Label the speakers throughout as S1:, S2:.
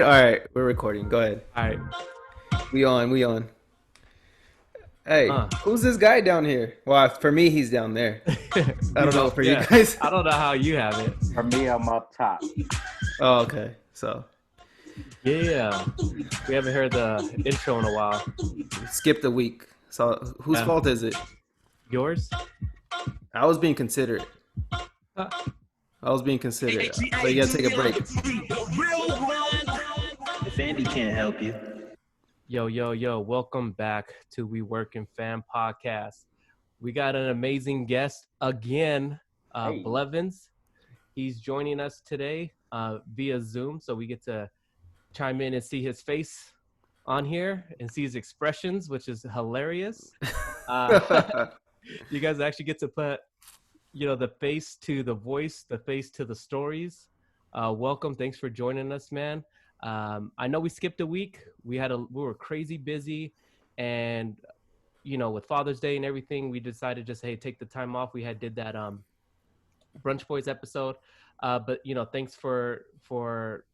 S1: All right, we're recording. Go ahead.
S2: All right.
S1: We on. Hey,
S2: Uh.
S1: who's this guy down here? Well, for me, he's down there. I don't know for you
S2: Yeah.
S1: guys.
S2: I don't know how you have it.
S3: For me, I'm up top.
S1: Oh, okay. So,
S2: Yeah. We haven't heard the intro in a while.
S1: skipped a week. So, whose fault is it?
S2: Yours?
S1: I was being considerate.
S2: Uh,
S1: So you gotta take a break.
S4: If Andy can't help you.
S2: Yo. Welcome back to WeWorkingFam podcast. We got an amazing guest again,
S3: Hey.
S2: Blevins. He's joining us today via Zoom, so we get to chime in and see his face on here and see his expressions, which is hilarious. You guys actually get to put, the face to the voice, the face to the stories. Welcome. Thanks for joining us, man. I know we skipped a week. We were crazy busy, and with Father's Day and everything, we decided just, hey, take the time off. We did that Brunch Boys episode. But thanks for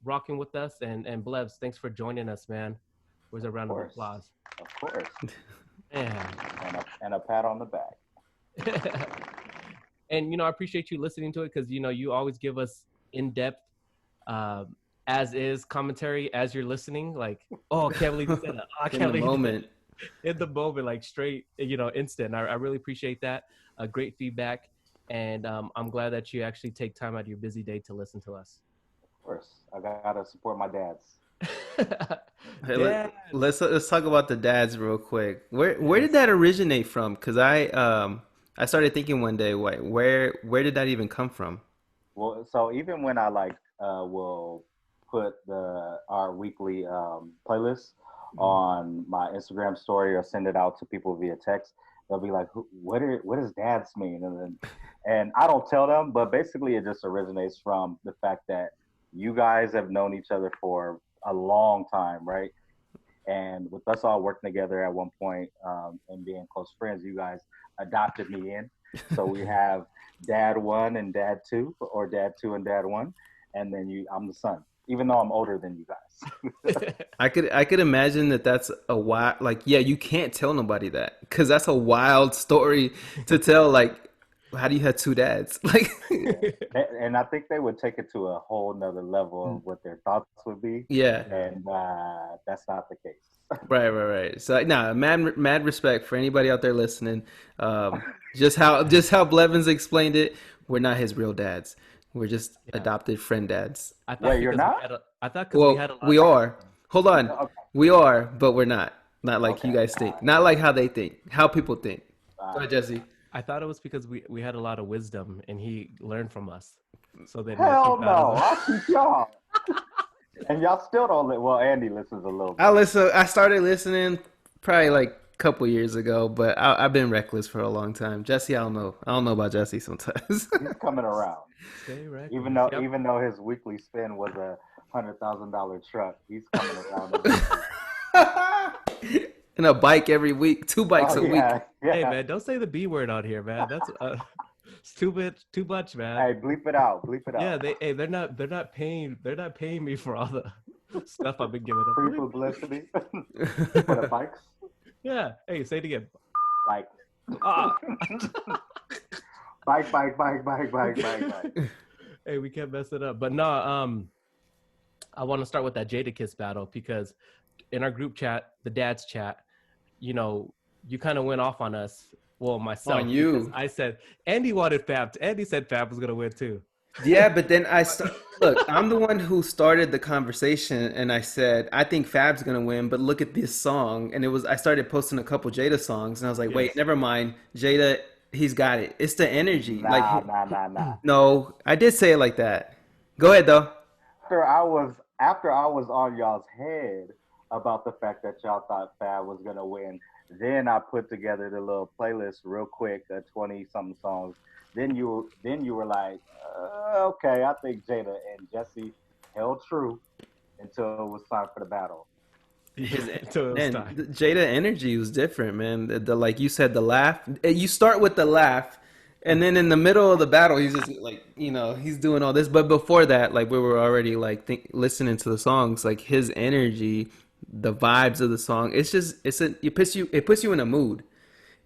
S2: rocking with us, and Blevs, thanks for joining us, man. Where's a round of applause?
S3: Of course.
S2: Man.
S3: And a pat on the back.
S2: And I appreciate you listening to it, because you always give us in-depth as is commentary as you're listening. Like, oh, I can't believe you said that. Oh, I can't believe
S1: moment.
S2: In the moment, like straight, instant. I really appreciate that. Great feedback. And I'm glad that you actually take time out of your busy day to listen to us.
S3: Of course. I gotta support my dads.
S1: Hey, let's talk about the dads real quick. Where did that originate from? Because I started thinking one day, where did that even come from?
S3: Well, so even when I will put our weekly playlist on my Instagram story or send it out to people via text, they'll be like, what does dads mean? And I don't tell them, but basically it just originates from the fact that you guys have known each other for a long time, right? And with us all working together at one point and being close friends, you guys adopted me in. So we have dad one and dad two, or dad two and dad one. And then I'm the son, even though I'm older than you guys.
S1: I could imagine that's a wild, you can't tell nobody that, because that's a wild story to tell. Like, how do you have two dads?
S3: And I think they would take it to a whole nother level of what their thoughts would be.
S1: Yeah.
S3: And that's not the case.
S1: Right. So mad respect for anybody out there listening. Just how Blevins explained it, we're not his real dads. We're just adopted friend dads.
S3: Wait, you're not?
S2: I thought because we had a lot.
S1: We are. Hold on.
S3: Okay.
S1: We are, but we're not. Not like
S3: Okay.
S1: you guys think. Not like how they think. How people think. Go ahead, Jesse.
S2: I thought it was because we had a lot of wisdom and he learned from us. So then
S3: Hell no, I'll keep y'all. And y'all still don't well, Andy listens a little bit.
S1: I started listening probably like a couple years ago, but I've been reckless for a long time. Jesse, I don't know about Jesse sometimes.
S3: He's coming around.
S2: Stay reckless.
S3: Even though his weekly spin was a $100,000 truck, he's coming around.
S1: And a bike every week, 2 bikes a week.
S3: Yeah.
S2: Hey man, don't say the B word out here, man. That's it's too much, man.
S3: Hey, bleep it out.
S2: Yeah, they're not paying me for all the stuff I've been giving them.
S3: Free publicity for the bikes.
S2: Yeah. Hey, say it again.
S3: Like
S2: Ah.
S3: bike.
S2: Hey, we can't mess it up. But no, I want to start with that Jada Kiss battle, because in our group chat, the dad's chat, you kind of went off on us. Well, myself.
S1: On you.
S2: I said, Andy wanted Fab. Andy said Fab was going to win too.
S1: Yeah, but then look, I'm the one who started the conversation, and I said, I think Fab's going to win, but look at this song. And I started posting a couple Jada songs, and I was like, wait, never mind. Jada, he's got it. It's the energy.
S3: Nah.
S1: No, I did say it like that. Go ahead, though.
S3: After I was on y'all's head about the fact that y'all thought Fab was gonna win, then I put together the little playlist real quick, 20-something songs. Then you were like, okay, I think Jada, and Jesse held true until it was time for the battle.
S1: Jada energy was different, man. The like you said, the laugh. You start with the laugh, And then in the middle of the battle, he's just like, he's doing all this. But before that, like we were already like listening to the songs, like his energy, the vibes of the song. It's just it puts you in a mood,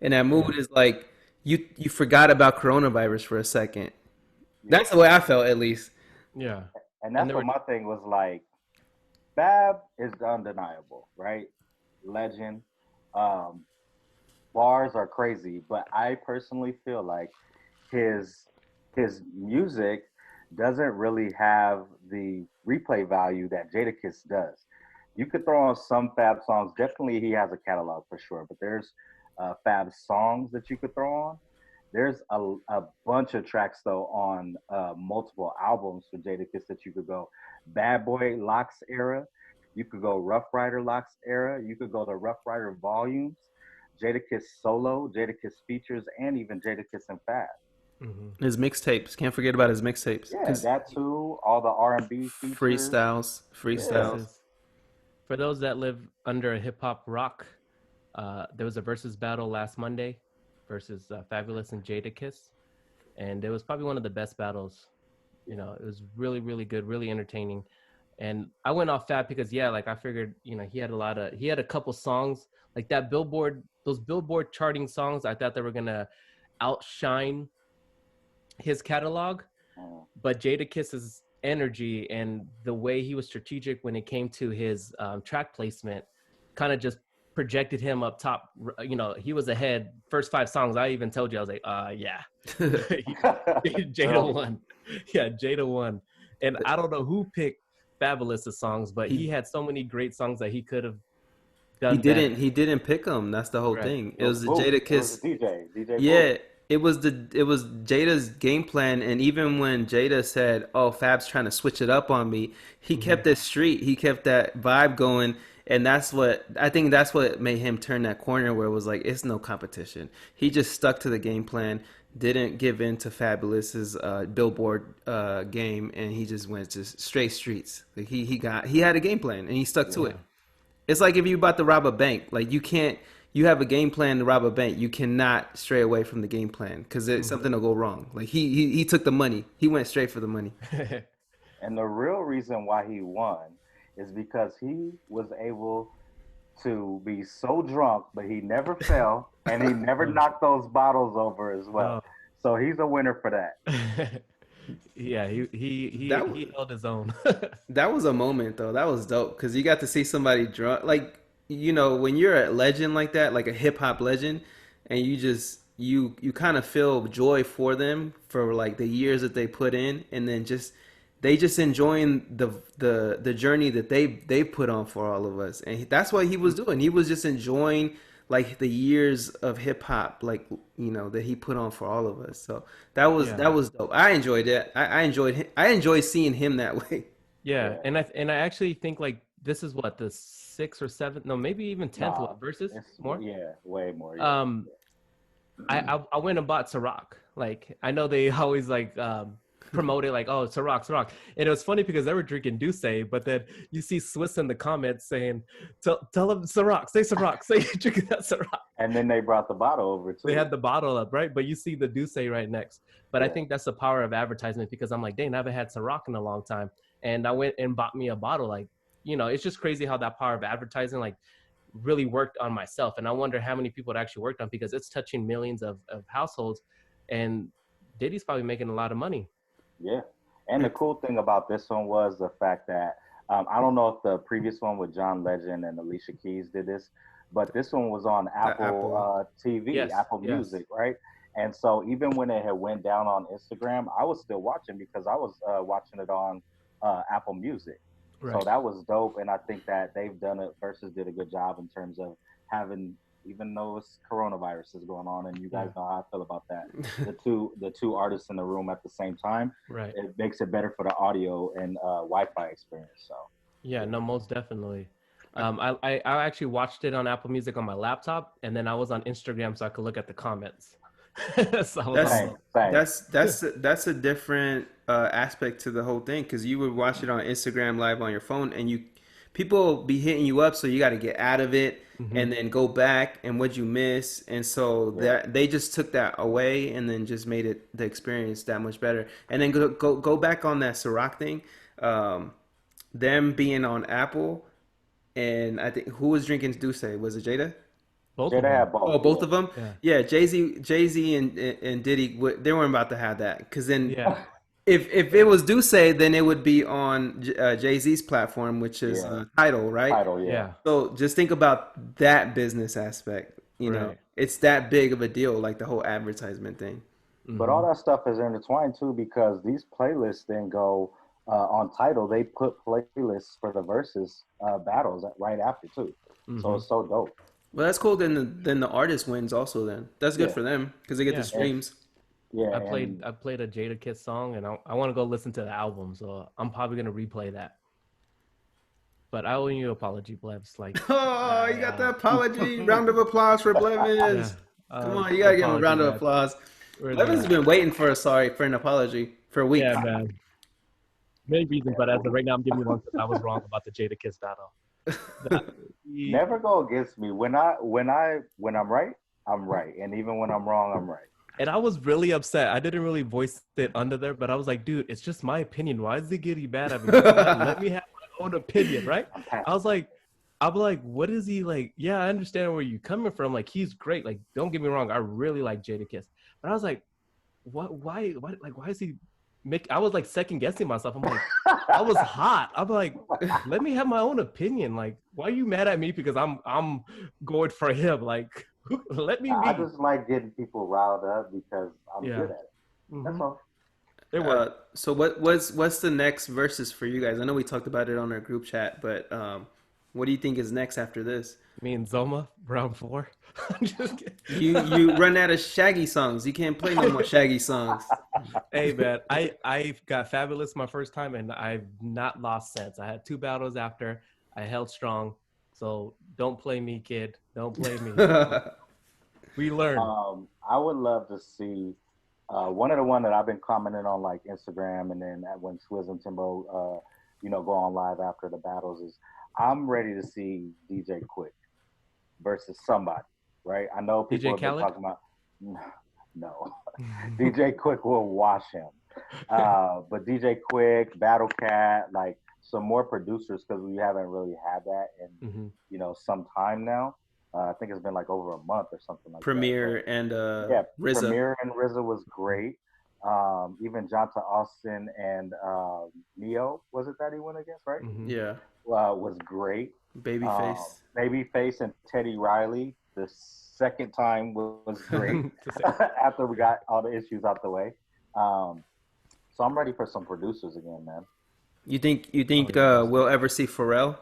S1: and that mood is like you forgot about coronavirus for a second.
S3: Yeah.
S1: That's the way I felt, at least.
S2: Yeah.
S3: And that's what my thing was like. Fab is undeniable, right? Legend. Um, Bars are crazy, but I personally feel like his his music doesn't really have the replay value that Jadakiss does. You could throw on some Fab songs. Definitely, he has a catalog for sure, but there's Fab songs that you could throw on. There's a bunch of tracks though on multiple albums for Jadakiss that you could go Bad Boy Locks era. You could go Rough Rider Locks era. You could go to Rough Rider Volumes, Jadakiss solo, Jadakiss features, and even Jadakiss and Fab.
S2: Mm-hmm.
S1: His mixtapes. Can't forget about his mixtapes.
S3: Yeah, that too. All the R&B features.
S1: Freestyles.
S2: For those that live under a hip hop rock, there was a versus battle last Monday versus Fabulous and Jadakiss, and it was probably one of the best battles. You know, it was really, really good, really entertaining. And I went off Fab because like I figured, he had a couple songs like that those Billboard charting songs. I thought they were gonna outshine his catalog, but Jadakiss's energy and the way he was strategic when it came to his track placement kind of just projected him up top. He was ahead first 5 songs. I even told you, I was like, yeah. Jada won. Yeah, Jada won. And I don't know who picked Fabulous's songs, but he had so many great songs that he could have done.
S1: He didn't pick them. That's the whole thing. It was the Jadakiss.
S3: DJ.
S1: Yeah, it was Jada's game plan. And even when Jada said, "Oh, Fab's trying to switch it up on me," he kept it street. He kept that vibe going. And that's what made him turn that corner where it was like, it's no competition. He just stuck to the game plan, didn't give in to Fabulous's Billboard game, and he just went just straight streets. Like he had a game plan and he stuck to it. It's like if you about to rob a bank, like you have a game plan to rob a bank, you cannot stray away from the game plan because something will go wrong. Like he took the money, he went straight for the money.
S3: And the real reason why he won is because he was able to be so drunk, but he never fell and he never knocked those bottles over as well. So he's a winner for that.
S2: Yeah, he held his own.
S1: That was a moment though. That was dope because you got to see somebody drunk. Like, when you're a legend like that, like a hip hop legend, and you just you kind of feel joy for them for like the years that they put in, and then they just enjoying the journey that they put on for all of us. And that's what he was doing. He was just enjoying like the years of hip hop, like, that he put on for all of us. So that was dope. I enjoyed it. I enjoyed seeing him that way.
S2: Yeah. And I actually think like this is what the 6th or 7th, no, maybe even 10th versus more.
S3: Yeah, way more. Yeah.
S2: I went and bought Ciroc. Like, I know they always like promote it like, oh, Ciroc. And it was funny because they were drinking Douce, but then you see Swiss in the comments saying, tell them Ciroc, say Ciroc, say you're drinking that Ciroc.
S3: And then they brought the bottle over too.
S2: They had the bottle up, right? But you see the Douce right next. But I think that's the power of advertisement because I'm like, dang, I haven't had Ciroc in a long time. And I went and bought me a bottle. Like, it's just crazy how that power of advertising like really worked on myself. And I wonder how many people it actually worked on because it's touching millions of households. And Diddy's probably making a lot of money.
S3: Yeah. And the cool thing about this one was the fact that I don't know if the previous one with John Legend and Alicia Keys did this, but this one was on Apple TV, Apple Music, right? And so even when it had went down on Instagram, I was still watching because I was watching it on Apple Music. Right. So that was dope. And I think that they've done it versus did a good job in terms of having, even though it's coronavirus is going on, and you guys know how I feel about that. The two artists in the room at the same time,
S2: right?
S3: It makes it better for the audio and Wi-Fi experience. So
S2: no, most definitely. I actually watched it on Apple Music on my laptop, and then I was on Instagram so I could look at the comments. So
S1: that's a different aspect to the whole thing because you would watch it on Instagram live on your phone, and people be hitting you up, so you got to get out of it
S2: Mm-hmm.
S1: and then go back and what'd you miss, and so
S3: Yeah.
S1: that they just took that away and then just made it the experience that much better. And then go back on that Ciroc thing, them being on Apple, and I think who was drinking Douce? Was it Jada?
S2: Both of
S3: Jada
S2: them.
S3: had both.
S1: Oh, both
S3: yeah.
S1: of them.
S2: Yeah.
S1: Yeah, Jay Z and Diddy, they weren't about to have that because then
S2: Yeah.
S1: if it was Duce, then it would be on Jay Z's platform, which is
S3: Yeah.
S1: Tidal, right?
S3: Title, yeah.
S2: Yeah.
S1: So just think about that business aspect. You know,
S2: Right.
S1: it's that big of a deal, like the whole advertisement thing.
S3: But all that stuff is intertwined too, because these playlists then go on Title. They put playlists for the versus battles right after too. So it's so dope.
S1: Well, that's cool. Then the artist wins also. Then that's good
S3: Yeah.
S1: for them because they get
S2: Yeah.
S1: the streams.
S3: Yeah,
S2: I played a Jada Kiss song, and I want to go listen to the album, so I'm probably gonna replay that. But I owe you an apology, Blevs. Like,
S1: Oh, you got the apology. Round of applause for Blevins. Come on, you gotta give him a round of applause. Blevins has been waiting for an apology for a week.
S2: Yeah, man. Many reasons, but as of right now, I'm giving you one because I was wrong about the Jada Kiss battle.
S3: never go against me. When I'm right, I'm right, and even when I'm wrong, I'm right.
S2: And I was really upset. I didn't really voice it under there, but I was like, dude, it's just my opinion. Why is he getting mad at me? Let me have my own opinion, right? I was like, I'm like, what is he like? Yeah, I understand where you're coming from. Like, he's great. Like, don't get me wrong. I really like Jada Kiss. But I was like, why is he I was like second guessing myself. I'm like, I was hot. I'm like, let me have my own opinion. Like, why are you mad at me because I'm going for him? Like, let me
S3: I
S2: be.
S3: just like getting people riled up because I'm good at it. That's all.
S2: They were.
S1: So what's the next verses for you guys? I know we talked about it on our group chat, but what do you think is next after this?
S2: Me and Zoma, round 4. I'm just kidding.
S1: You run out of Shaggy songs. You can't play no more Shaggy songs.
S2: Hey man, I got Fabulous my first time and I've not lost since. I had 2 battles after. I held strong. So don't play me, kid. Don't play me. We learned.
S3: I would love to see one of the one that I've been commenting on like Instagram, and then when Swizz and Timbo go on live after the battles, is I'm ready to see DJ Quick versus somebody, right? I know people have been talking about no. DJ Quick will wash him. But DJ Quick, Battle Cat, like some more producers, because we haven't really had that in some time now. I think it's been like over a month or something like
S1: Premier
S3: that.
S1: and
S3: RZA. Premier and RZA was great. Even Jonta Austin and Neo, was it that he went against, right?
S1: Yeah.
S3: Was great.
S1: Babyface
S3: and Teddy Riley. The second time was great after we got all the issues out the way. So I'm ready for some producers again, man.
S1: You think we'll ever see Pharrell?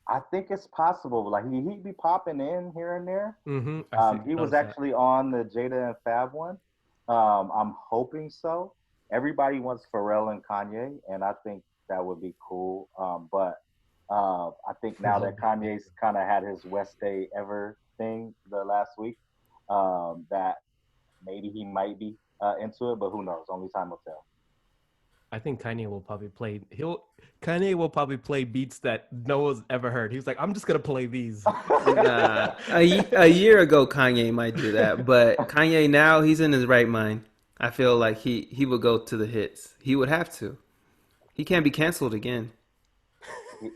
S3: I think it's possible. Like he'd be popping in here and there. He was actually on the Jada and Fab one. I'm hoping so. Everybody wants Pharrell and Kanye, and I think that would be cool. But I think now that Kanye's kind of had his West Day Ever thing the last week, that maybe he might be into it, but who knows? Only time will tell.
S2: I think Kanye will probably play beats that no one's ever heard. He's like, I'm just gonna play these.
S1: Nah, a year ago Kanye might do that, but Kanye now he's in his right mind. I feel like he would go to the hits. He would have to. He can't be canceled again.
S3: He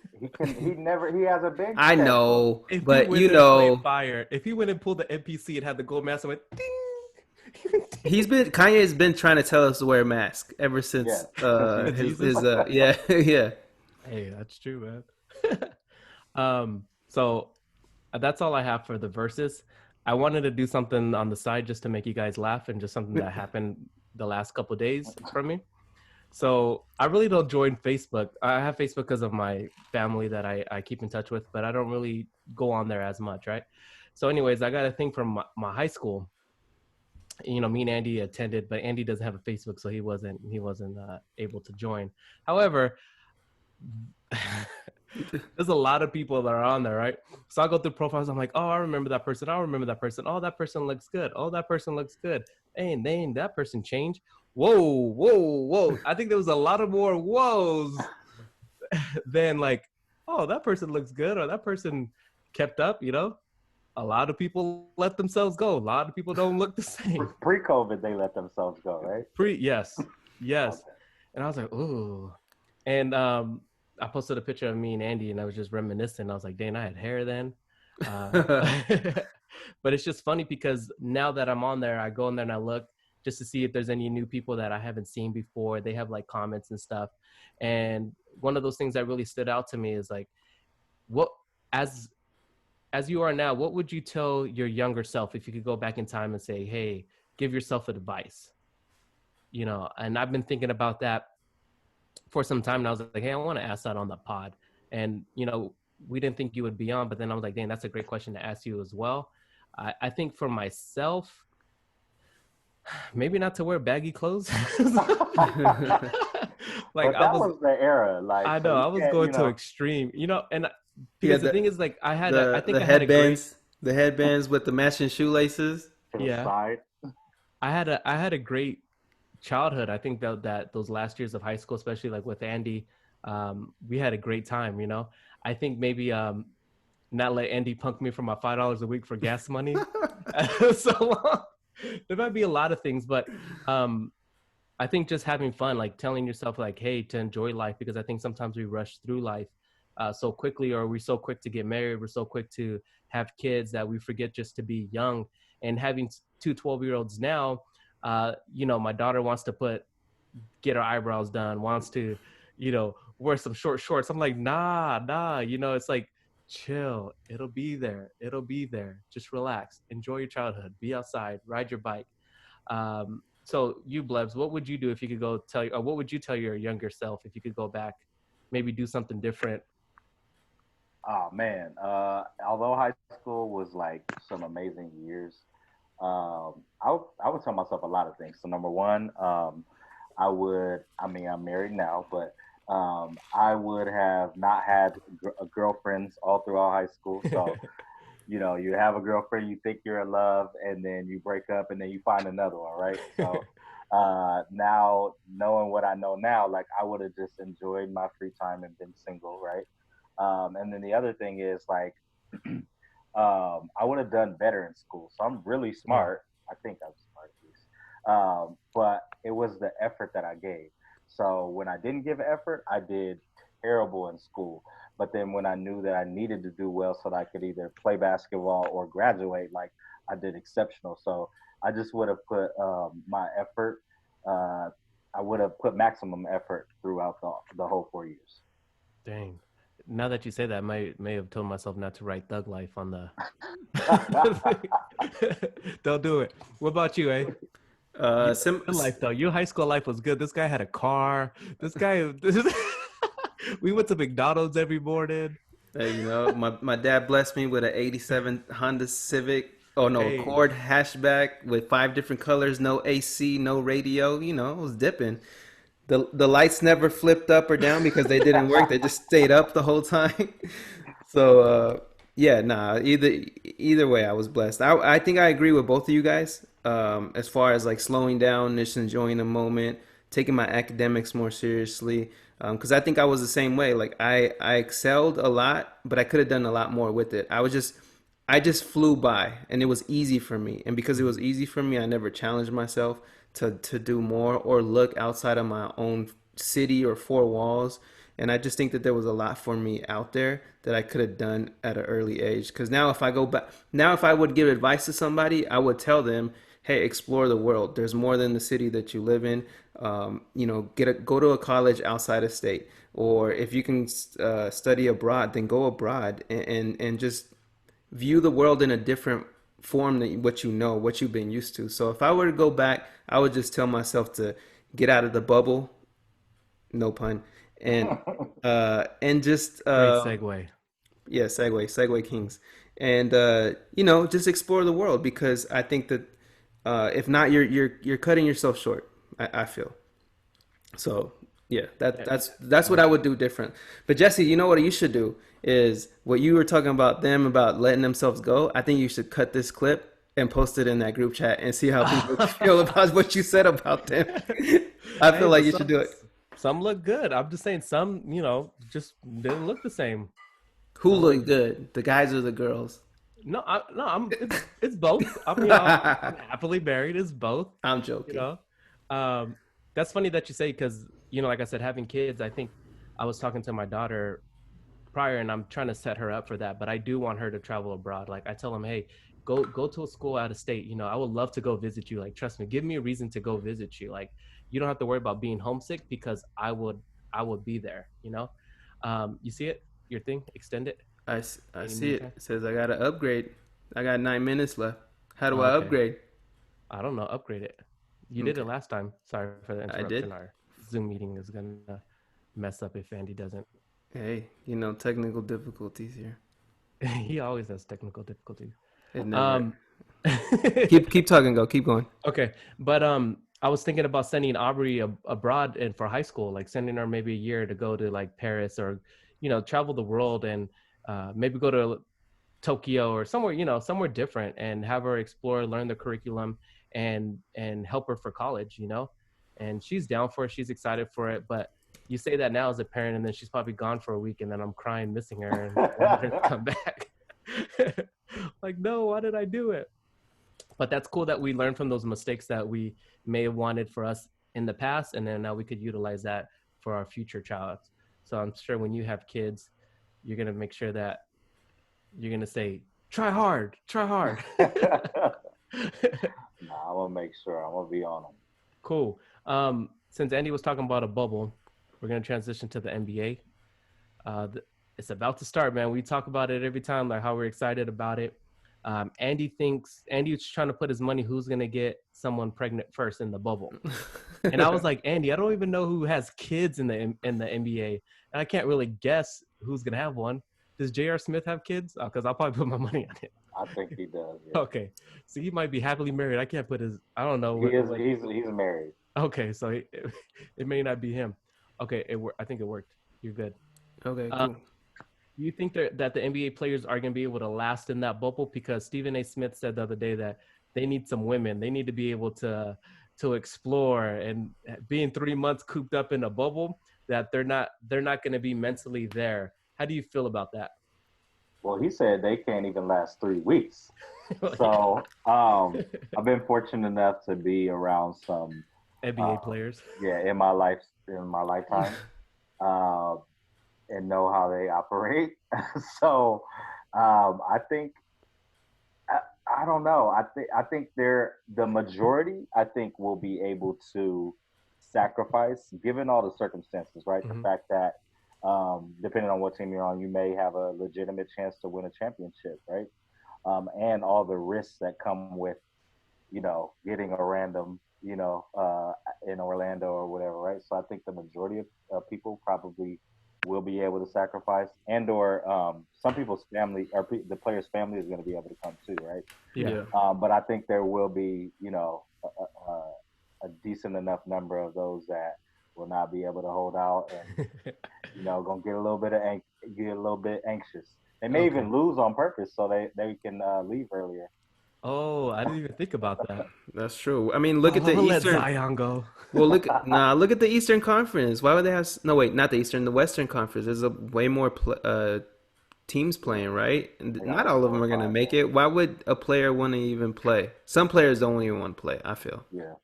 S3: has a big.
S1: I know,
S2: if
S1: but
S2: fire. If he went and pulled the MPC and had the gold mask and went ding.
S1: Kanye's been trying to tell us to wear a mask ever since yeah.
S2: Hey, that's true, man. So that's all I have for the verses. I wanted to do something on the side just to make you guys laugh, and just something that happened the last couple of days from me. So I really don't join Facebook. I have Facebook because of my family that I keep in touch with, but I don't really go on there as much, right? So anyways, I got a thing from my high school. Me and Andy attended, but Andy doesn't have a Facebook, so he wasn't able to join. However, there's a lot of people that are on there, right? So I go through profiles. I'm like, oh, I remember that person. I remember that person. Oh, that person looks good. Oh, that person looks good. Hey, and that person changed. Whoa. I think there was a lot of more whoas. then like, oh, that person looks good, or that person kept up, you know. A lot of people let themselves go. A lot of people don't look the same.
S3: Pre-COVID, they let themselves go, right?
S2: Yes.
S3: Okay.
S2: And I was like, ooh. And I posted a picture of me and Andy, and I was just reminiscing. I was like, dang, I had hair then. But it's just funny because now that I'm on there, I go in there and I look just to see if there's any new people that I haven't seen before. They have like comments and stuff. And one of those things that really stood out to me is like, what, as you are now, what would you tell your younger self if you could go back in time and say, hey, give yourself advice? You know, and I've been thinking about that for some time, and I was like, hey, I want to ask that on the pod. And, you know, we didn't think you would be on, but then I was like, dang, that's a great question to ask you as well. I think for myself, maybe not to wear baggy clothes. Like,
S3: but that was the era. Like,
S2: I know,
S3: so
S2: I was going to extreme, you know, and because the thing is, like, I think
S1: the
S2: I had
S1: headbands, the headbands with the matching shoelaces.
S3: Side.
S2: I had a great childhood. I think that those last years of high school, especially like with Andy, we had a great time, you know. I think maybe not let Andy punk me for my $5 a week for gas money. So there might be a lot of things, but I think just having fun, like telling yourself like, hey, to enjoy life, because I think sometimes we rush through life so quickly, or we're so quick to get married, we're so quick to have kids that we forget just to be young. And having two 12-year-olds now, you know, my daughter wants to get her eyebrows done, wants to, you know, wear some short shorts. I'm like, nah, you know, it's like, chill. It'll be there. Just relax. Enjoy your childhood. Be outside. Ride your bike. So you, Blebs, what would you do if you could go what would you tell your younger self if you could go back, maybe do something different?
S3: Oh man, although high school was like some amazing years, I would tell myself a lot of things. So number one, I'm married now, but I would have not had girlfriends all throughout high school. So, you know, you have a girlfriend, you think you're in love, and then you break up, and then you find another one, right? So now, knowing what I know now, like I would have just enjoyed my free time and been single, right? And then the other thing is like, I would have done better in school. So I'm really smart. I think I'm smart at least. But it was the effort that I gave. So when I didn't give effort, I did terrible in school. But then when I knew that I needed to do well so that I could either play basketball or graduate, like I did exceptional. So I just would have put my effort. I would have put maximum effort throughout the whole 4 years.
S2: Dang. Now that you say that, I may have told myself not to write Thug Life on the. Don't do it. What about you, eh? Good life though. Your high school life was good. This guy had a car. We went to McDonald's every morning.
S1: Hey, you know, my dad blessed me with an '87 Honda Civic. Oh no, Accord hatchback with 5 different colors, no AC, no radio. You know, it was dipping. The lights never flipped up or down because they didn't work. They just stayed up the whole time. So yeah, nah. Either way, I was blessed. I think I agree with both of you guys. As far as like slowing down, just enjoying the moment, taking my academics more seriously. Because I think I was the same way. Like I excelled a lot, but I could have done a lot more with it. I just flew by, and it was easy for me. And because it was easy for me, I never challenged myself to do more or look outside of my own city or 4 walls. And I just think that there was a lot for me out there that I could have done at an early age. Because now if I go back, now if I would give advice to somebody, I would tell them, hey, explore the world. There's more than the city that you live in. You know, go to a college outside of state. Or if you can study abroad, then go abroad and just view the world in a different form than what you've been used to. So if I were to go back, I would just tell myself to get out of the bubble, no pun, and just
S2: great segue.
S1: Yeah, segue kings, and you know, just explore the world, because I think that if not, you're cutting yourself short. I feel so. Yeah, that's what I would do different. But Jesse, you know what you should do is what you were talking about them about letting themselves go. I think you should cut this clip and post it in that group chat and see how people feel about what you said about them. I feel like you should do it.
S2: Some look good. I'm just saying some, just didn't look the same.
S1: Who looked good? The guys or the girls?
S2: No, it's both. I'm happily married. It's both.
S1: I'm joking.
S2: That's funny that you say, because like I said, having kids. I think I was talking to my daughter prior, and I'm trying to set her up for that. But I do want her to travel abroad. Like I tell them, hey, go to a school out of state. I would love to go visit you. Like, trust me, give me a reason to go visit you. Like, you don't have to worry about being homesick, because I would be there. You see it? Your thing? Extend it.
S1: I see it. It says I got to upgrade. I got 9 minutes left. How do I upgrade?
S2: I don't know. Upgrade it. You did it last time. Sorry for the interruption.
S1: I did.
S2: Our Zoom meeting is going to mess up if Andy doesn't.
S1: Hey, technical difficulties here.
S2: He always has technical difficulties.
S1: It never... keep talking. Keep going.
S2: Okay. But I was thinking about sending Aubrey abroad and for high school, like sending her maybe a year to go to like Paris or, travel the world and maybe go to Tokyo or somewhere, somewhere different, and have her explore, learn the curriculum and help her for college, and she's down for it. She's excited for it. But you say that now as a parent, and then she's probably gone for a week, and then I'm crying, missing her, and wanting her to come back. Like, no, why did I do it? But that's cool that we learn from those mistakes that we may have wanted for us in the past, and then now we could utilize that for our future child. So I'm sure when you have kids, you're going to make sure that you're going to say, try hard.
S3: I'm going to make sure. I'm going to be on them.
S2: Cool. Since Andy was talking about a bubble, we're going to transition to the NBA. It's about to start, man. We talk about it every time, like how we're excited about it. Andy's trying to put his money who's going to get someone pregnant first in the bubble. And I was like, Andy, I don't even know who has kids in the NBA. And I can't really guess who's going to have one. Does J.R. Smith have kids? Because I'll probably put my money on it.
S3: I think he does. Yeah.
S2: Okay. So he might be happily married. I can't put I don't know.
S3: He's married.
S2: Okay. So it may not be him. Okay. I think it worked. You're good.
S1: Okay, cool.
S2: Do you think that the NBA players are going to be able to last in that bubble? Because Stephen A. Smith said the other day that they need some women. They need to be able to explore, and being 3 months cooped up in a bubble, that they're not going to be mentally there. How do you feel about that?
S3: Well, he said they can't even last 3 weeks. So I've been fortunate enough to be around some
S2: NBA players.
S3: Yeah, in my lifetime. And know how they operate. So I think I don't know. I think the majority, I think, will be able to sacrifice given all the circumstances, right? Mm-hmm. The fact that depending on what team you're on, you may have a legitimate chance to win a championship, right? And all the risks that come with, getting a random, in Orlando or whatever, right? So I think the majority of people probably will be able to sacrifice, and or some people's family or the player's family is going to be able to come too, right?
S2: Yeah.
S3: But I think there will be, a decent enough number of those that will not be able to hold out, and gonna get a little bit anxious. They may even lose on purpose so they can leave earlier.
S2: Oh, I didn't even think about that.
S1: That's true. I mean, look at the Eastern.
S2: Let Zion go.
S1: Well, look at the Eastern Conference. Why would they have? No, wait, not the Eastern. The Western Conference. There's way more teams playing, right? And not all of them are gonna make it. Why would a player want to even play? Some players don't even want to play. I feel.
S3: Yeah.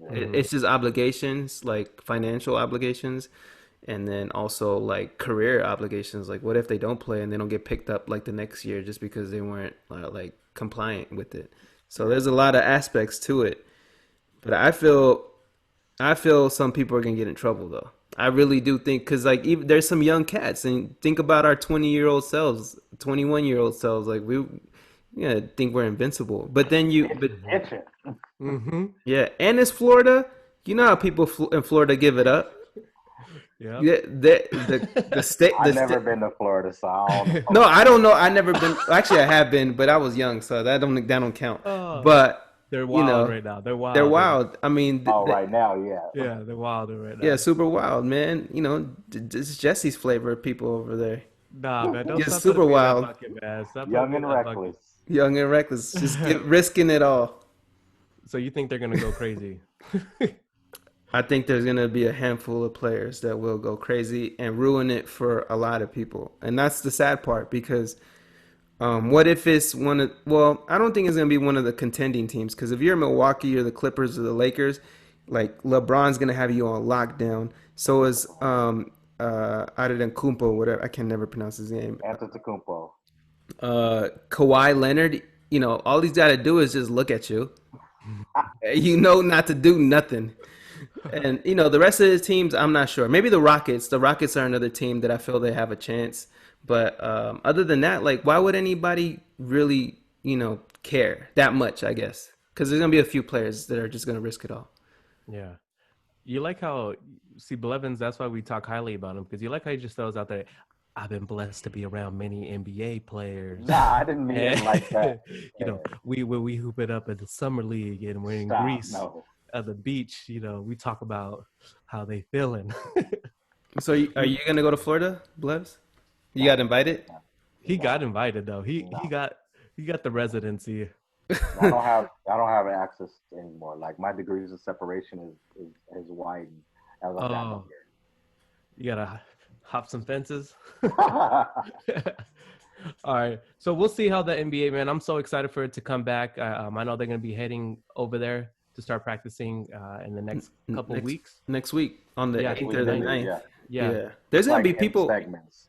S1: It's just obligations, like financial obligations, and then also like career obligations. Like, what if they don't play and they don't get picked up like the next year just because they weren't like compliant with it? So there's a lot of aspects to it. But I feel some people are gonna get in trouble though. I really do think, because like there's some young cats, and think about our 20-year-old selves, 21-year-old selves. Like we think we're invincible, but then yeah, and it's Florida. You know how people in Florida give it up. Yeah, the state.
S3: I've never been to Florida, so I don't know.
S1: No, I don't know. I never been. Actually, I have been, but I was young, so that don't count.
S2: Oh,
S1: but
S2: they're wild right now. They're wild.
S1: They're wild. I mean,
S3: right now, yeah.
S2: Yeah, they're wild right now.
S1: Yeah, super wild, man. This is Jesse's flavor of people over there.
S2: Nah, man, don't
S1: get super wild.
S3: Young and reckless.
S1: Young and reckless, just risking it all.
S2: So you think they're gonna go crazy?
S1: I think there's going to be a handful of players that will go crazy and ruin it for a lot of people. And that's the sad part because what if it's one of, well, I don't think it's going to be one of the contending teams because if you're Milwaukee or the Clippers or the Lakers, like LeBron's going to have you on lockdown. So is Kumpo, whatever. I can never pronounce his name.
S3: Antetokounmpo.
S1: Kawhi Leonard, all he's got to do is just look at you. You know not to do nothing. And, the rest of the teams, I'm not sure. Maybe the Rockets. The Rockets are another team that I feel they have a chance. But other than that, like, why would anybody really, care that much, I guess? Because there's going to be a few players that are just going to risk it all.
S2: Yeah. You like how, see, Blevins, that's why we talk highly about him, because you like how he just throws out there, I've been blessed to be around many NBA players.
S3: Nah, I didn't mean it like that.
S2: We hoop it up at the summer league and we're in Greece at the beach. We talk about how they feeling.
S1: So are you gonna go to Florida, Blevs? You got invited?
S2: He got invited though. He got the residency.
S3: I don't have access anymore. Like my degrees of separation is widened as I got up here.
S2: You gotta hop some fences. All right, so we'll see how the NBA, man. I'm so excited for it to come back. I know they're gonna be heading over there to start practicing in the next couple of weeks.
S1: Next week on the 8th or the 9th.
S2: Yeah.
S1: There's gonna be people.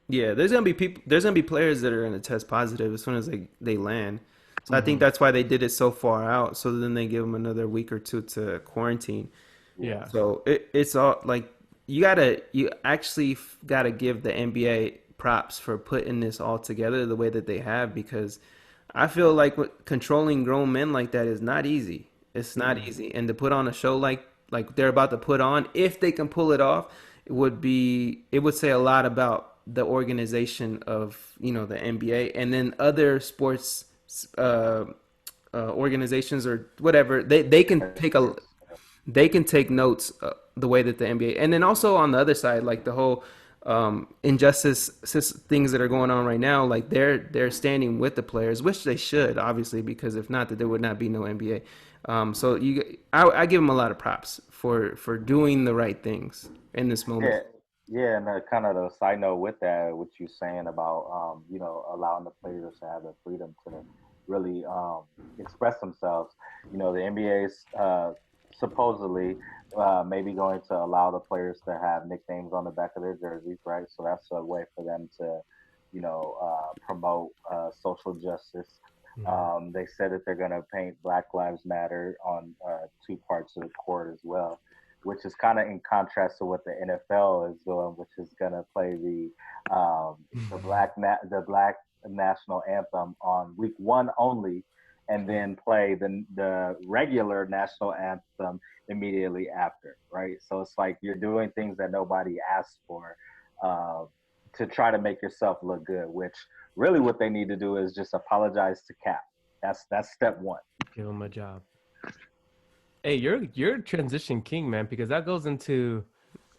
S1: Yeah, there's gonna be people. There's gonna be players that are gonna test positive as soon as they land. So I think that's why they did it so far out. So then they give them another week or two to quarantine.
S2: Yeah.
S1: So it's all like you actually gotta give the NBA props for putting this all together the way that they have, because I feel like controlling grown men like that is not easy. It's not easy, and to put on a show like they're about to put on, if they can pull it off, it would say a lot about the organization of the NBA, and then other sports organizations or whatever. They can take notes the way that the NBA, and then also on the other side, like the whole injustice things that are going on right now, like they're standing with the players, which they should, obviously, because if not, that there would not be no NBA. So I give them a lot of props for doing the right things in this moment.
S3: Yeah, and kind of the side note with that, what you're saying about allowing the players to have the freedom to really express themselves. The NBA is supposedly maybe going to allow the players to have nicknames on the back of their jerseys, right? So that's a way for them to, promote social justice. They said that they're going to paint Black Lives Matter on two parts of the court as well, which is kind of in contrast to what the NFL is doing, which is going to play the Black national anthem on week 1 only, and then play the regular national anthem immediately after, right? So it's like you're doing things that nobody asked for to try to make yourself look good, which really what they need to do is just apologize to Cap. That's step 1.
S2: Give him a job. Hey, you're a transition king, man, because that goes into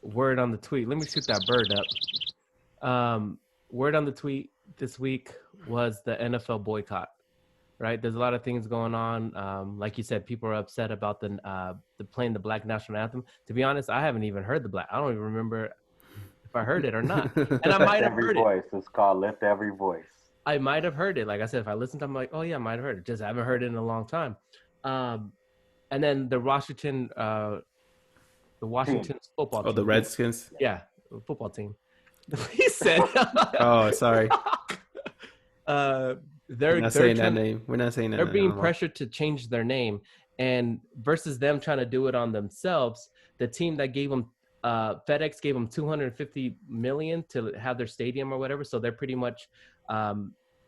S2: word on the tweet. Let me shoot that bird up. Word on the tweet this week was the NFL boycott, right? There's a lot of things going on. Like you said, people are upset about the playing the Black national anthem. To be honest, I haven't even heard I don't even remember if I heard it or not. And I might have heard
S3: it. It's called Lift Every Voice.
S2: I might have heard it. Like I said, if I listened to it, I'm like, oh yeah, I might have heard it. Just I haven't heard it in a long time. And then the Washington football team.
S1: Oh, the Redskins?
S2: Yeah, football team. He said.
S1: Oh, sorry.
S2: We're
S1: not saying that name. We're not saying that.
S2: They're being pressured to change their name, and versus them trying to do it on themselves, the team that gave them FedEx gave them $250 million to have their stadium or whatever. So they're pretty much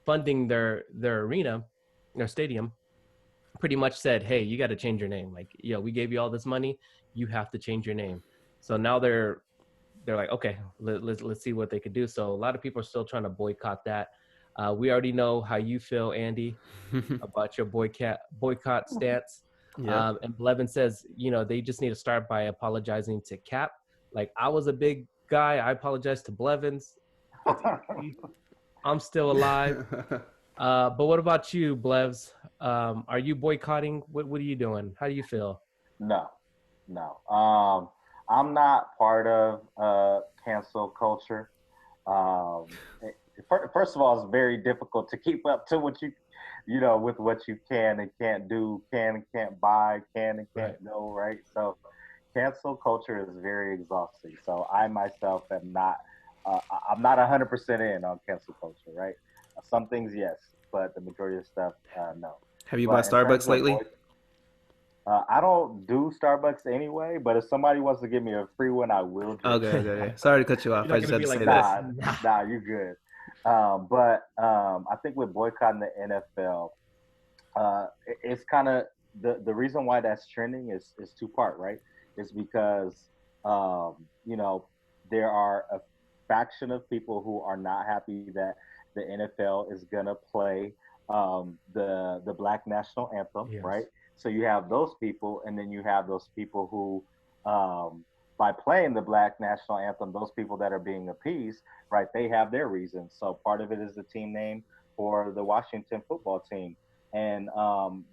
S2: funding their arena, their stadium. Pretty much said, hey, you got to change your name. Like, we gave you all this money, you have to change your name. So now they're like, okay, let's see what they could do. So a lot of people are still trying to boycott that. We already know how you feel, Andy, about your boycott stance. Yeah. And Blevin says, they just need to start by apologizing to Cap. Like, I was a big guy. I apologize to Blevins. I'm still alive. But what about you, Blevs? Are you boycotting? What are you doing? How do you feel?
S3: No. I'm not part of cancel culture. Um, First of all, it's very difficult to keep up to what with what you can and can't do, can and can't buy, can and can't
S2: Right.
S3: go, right? So cancel culture is very exhausting. So I myself am not, I'm not 100% in on cancel culture, right? Some things, yes, but the majority of stuff, no.
S1: Have you bought
S3: But in terms
S1: Starbucks
S3: of
S1: lately?
S3: voice, I don't do Starbucks anyway, but if somebody wants to give me a free one, I will drink
S1: Okay,
S3: it.
S1: okay, okay. Sorry to cut you off.
S2: You're
S1: I
S2: not
S1: just
S2: gonna
S1: had
S2: be
S1: to say
S2: like
S1: that.
S2: this.
S3: Nah,
S2: Nah.
S3: nah, you good. I think with boycotting the NFL, it's kind of the reason why that's trending is two part, right? It's because you know there are a faction of people who are not happy that the NFL is gonna play the Black National Anthem, right?
S2: Yes.
S3: So you have those people, and then you have those people who, by playing the Black National Anthem, those people that are being appeased, right? They have their reasons. So part of it is the team name for the Washington football team. And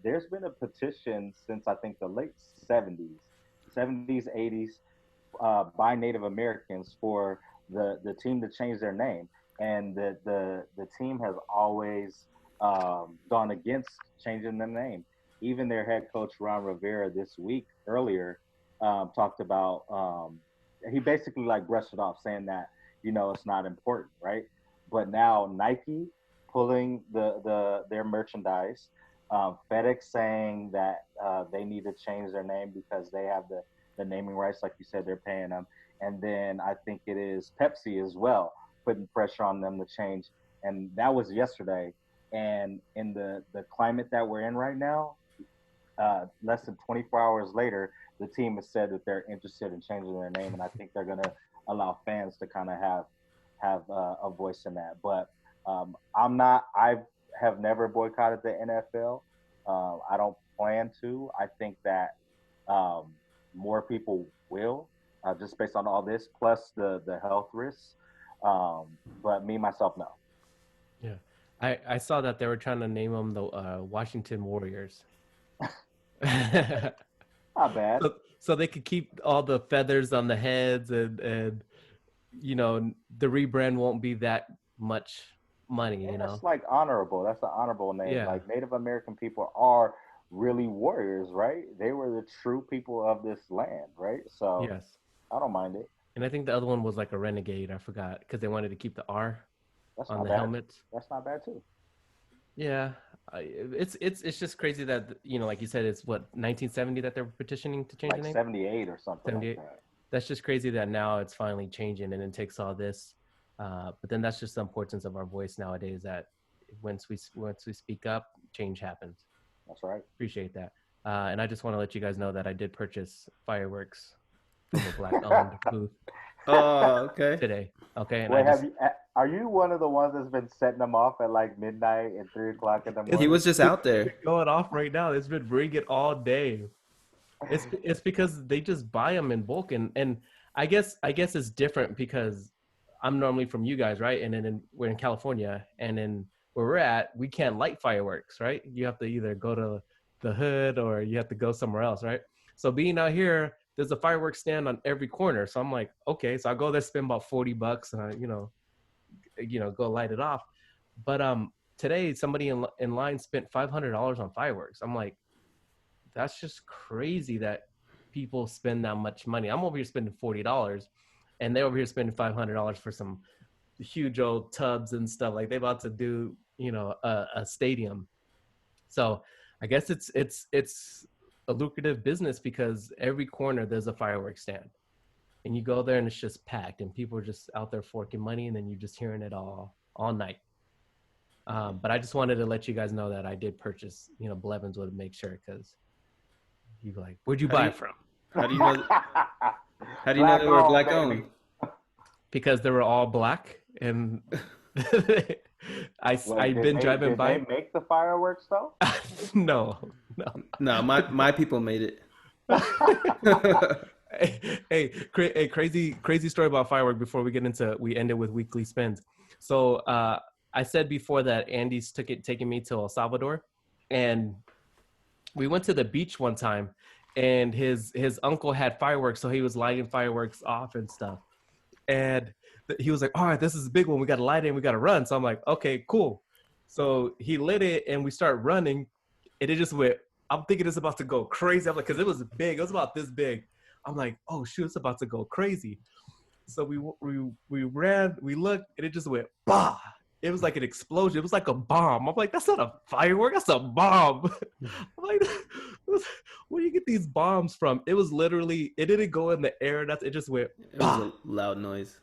S3: there's been a petition since I think the late 70s, 80s, by Native Americans for the team to change their name. And the team has always gone against changing the name. Even their head coach, Ron Rivera, this week earlier talked about, he basically like brushed it off saying that, it's not important, right? But now Nike pulling their merchandise, FedEx saying that they need to change their name because they have the naming rights, like you said, they're paying them, and then I think it is Pepsi as well putting pressure on them to change, and that was yesterday. And in the climate that we're in right now, less than 24 hours later, the team has said that they're interested in changing their name, and I think they're going to allow fans to kind of have a voice in that. But I'm not. I have never boycotted the NFL. I don't plan to. I think that um, more people will, just based on all this, plus the health risks. But me myself, no.
S2: Yeah. I saw that they were trying to name them the Washington Warriors.
S3: Not bad.
S2: So they could keep all the feathers on the heads and the rebrand won't be that much money,
S3: And that's like honorable. That's an honorable name.
S2: Yeah.
S3: Like Native American people are really warriors, right? They were the true people of this land, right? So
S2: Yes.
S3: I don't mind it.
S2: And I think the other one was like a renegade. I forgot because they wanted to keep the R
S3: That's
S2: on
S3: not
S2: the
S3: bad.
S2: helmets.
S3: That's not bad too.
S2: Yeah, it's just crazy that like you said, it's what 1970 that they're petitioning to change
S3: Like
S2: the name.
S3: 78 or something
S2: 78.
S3: like that.
S2: That's just crazy that now it's finally changing and it takes all this. But then that's just the importance of our voice nowadays. That once we speak up, change happens.
S3: That's right.
S2: Appreciate that. And I just want to let you guys know that I did purchase fireworks from a black-owned booth
S1: Oh, okay.
S2: today. Okay, and
S3: Wait,
S2: I just
S3: are you one of the ones that's been setting them off at like midnight and 3 o'clock in the
S1: He
S3: morning?
S1: was just out there.
S2: going off right now. It's been ringing all day. It's because they just buy them in bulk, and I guess it's different because I'm normally from you guys, right? And then we're in California, and then where we're at, we can't light fireworks, right? You have to either go to the hood or you have to go somewhere else, right? So being out here, there's a fireworks stand on every corner. So I'm like, okay, so I go there, spend about $40, and I go light it off. But today somebody in line spent $500 on fireworks. I'm like, that's just crazy that people spend that much money. I'm over here spending $40, and they're over here spending $500 for some huge old tubs and stuff. Like they about to do, a stadium. So I guess it's a lucrative business because every corner there's a fireworks stand, and you go there and it's just packed, and people are just out there forking money, and then you're just hearing it all night. But I just wanted to let you guys know that I did purchase, Blevins would make sure, because you like, where'd you buy it from?
S1: How do you know? How do you know
S3: Black
S1: they were
S3: owned,
S1: black
S3: baby.
S1: owned?
S2: Because they were all black, and I've been driving
S3: did
S2: by.
S3: they make the fireworks though?
S2: No.
S1: No, my people made it.
S2: Hey, crazy story about firework before we ended with weekly spins. So I said before that Andy's taking me to El Salvador, and we went to the beach one time, and his uncle had fireworks, so he was lighting fireworks off and stuff. And he was like, all right, this is a big one. We got to light it and we got to run. So I'm like, okay, cool. So he lit it and we start running and it just went, I'm thinking it's about to go crazy. I'm like, cause it was big. It was about this big. I'm like, oh shoot, it's about to go crazy. So we ran, we looked and it just went, bah. It was like an explosion. It was like a bomb. I'm like, that's not a firework. That's a bomb. I'm like, where do you get these bombs from? It was literally, it didn't go in the air. It just went, bah.
S1: It was a loud noise.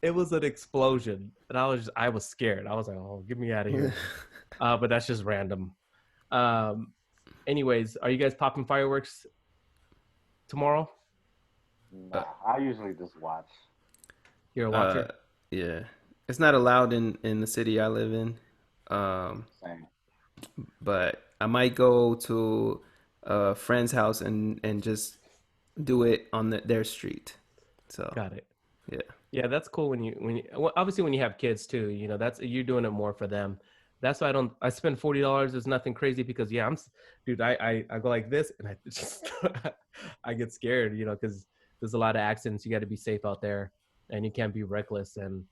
S2: It was an explosion. And I was scared. I was like, oh, get me out of here. But that's just random. Anyways, are you guys popping fireworks tomorrow?
S3: Nah, I usually just watch.
S2: You're a watcher?
S1: Yeah. It's not allowed in the city I live in.
S3: Same.
S1: But I might go to a friend's house and just do it on their street. So
S2: Got it.
S1: yeah.
S2: Yeah, that's cool when you well, obviously when you have kids too, you know, that's you're doing it more for them. That's why I spend $40. It's nothing crazy because yeah, I go like this and I just I get scared, you know, because there's a lot of accidents. You got to be safe out there and you can't be reckless. And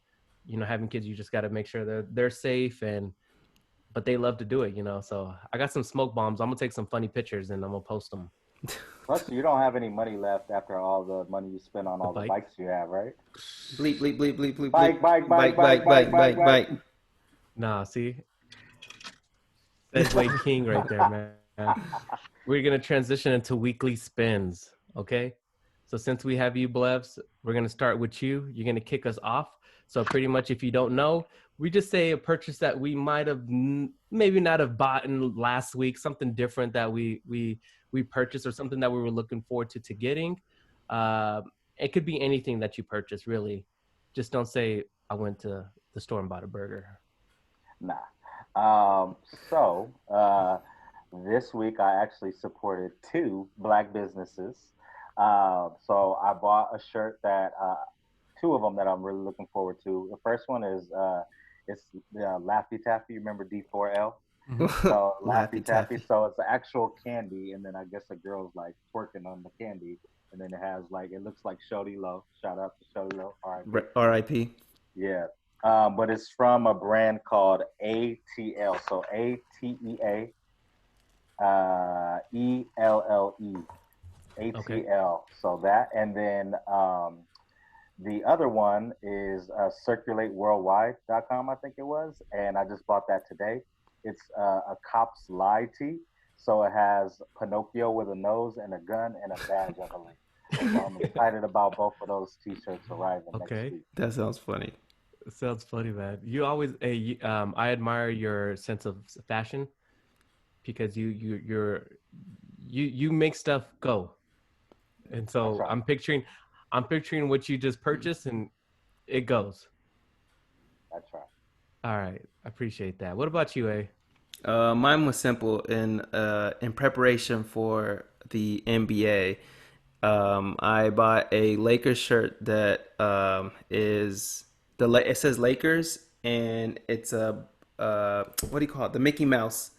S2: you know, having kids, you just got to make sure they're safe but they love to do it, you know. So I got some smoke bombs. I'm gonna take some funny pictures and I'm gonna post them.
S3: Plus, you don't have any money left after all the money you spend on all the bikes you have, right?
S1: Bleep, bleep, bleep, bleep, bleep,
S3: Bike, bike, bike, bike, bike, bike, bike.
S2: Nah, see? Segway king right there, man. We're going to transition into weekly spins, okay? So since we have you, Blevs, we're going to start with you. You're going to kick us off. So pretty much if you don't know, we just say a purchase that we might have maybe not have bought in last week, something different that we purchased or something that we were looking forward to getting. It could be anything that you purchased, really. Just don't say, I went to the store and bought a burger.
S3: Nah. This week I actually supported 2 Black businesses. So I bought a shirt that, 2 of them that I'm really looking forward to. The first one is, it's Laffy Taffy. You remember D4L? So Laffy Taffy. So it's an actual candy, and then I guess a girl's like twerking on the candy, and then it has like it looks like Shody Low. Shout out to Shody Low.
S1: R.I.P.
S3: Yeah. But it's from a brand called ATL. So ATEA ELLE. ATL. Okay. So that, and then the other one is circulateworldwide.com, I think it was, and I just bought that today. It's a cop's lie tee, so it has Pinocchio with a nose and a gun and a badge, I believe. So I'm excited about both of those T-shirts arriving next week.
S1: That sounds funny.
S2: It sounds funny, man. You always, I admire your sense of fashion because you make stuff go, and so I'm picturing what you just purchased and it goes.
S3: That's right.
S2: All right, I appreciate that. What about you, A?
S1: Mine was simple. In preparation for the NBA, I bought a Lakers shirt that it says Lakers and it's a what do you call it? The Mickey Mouse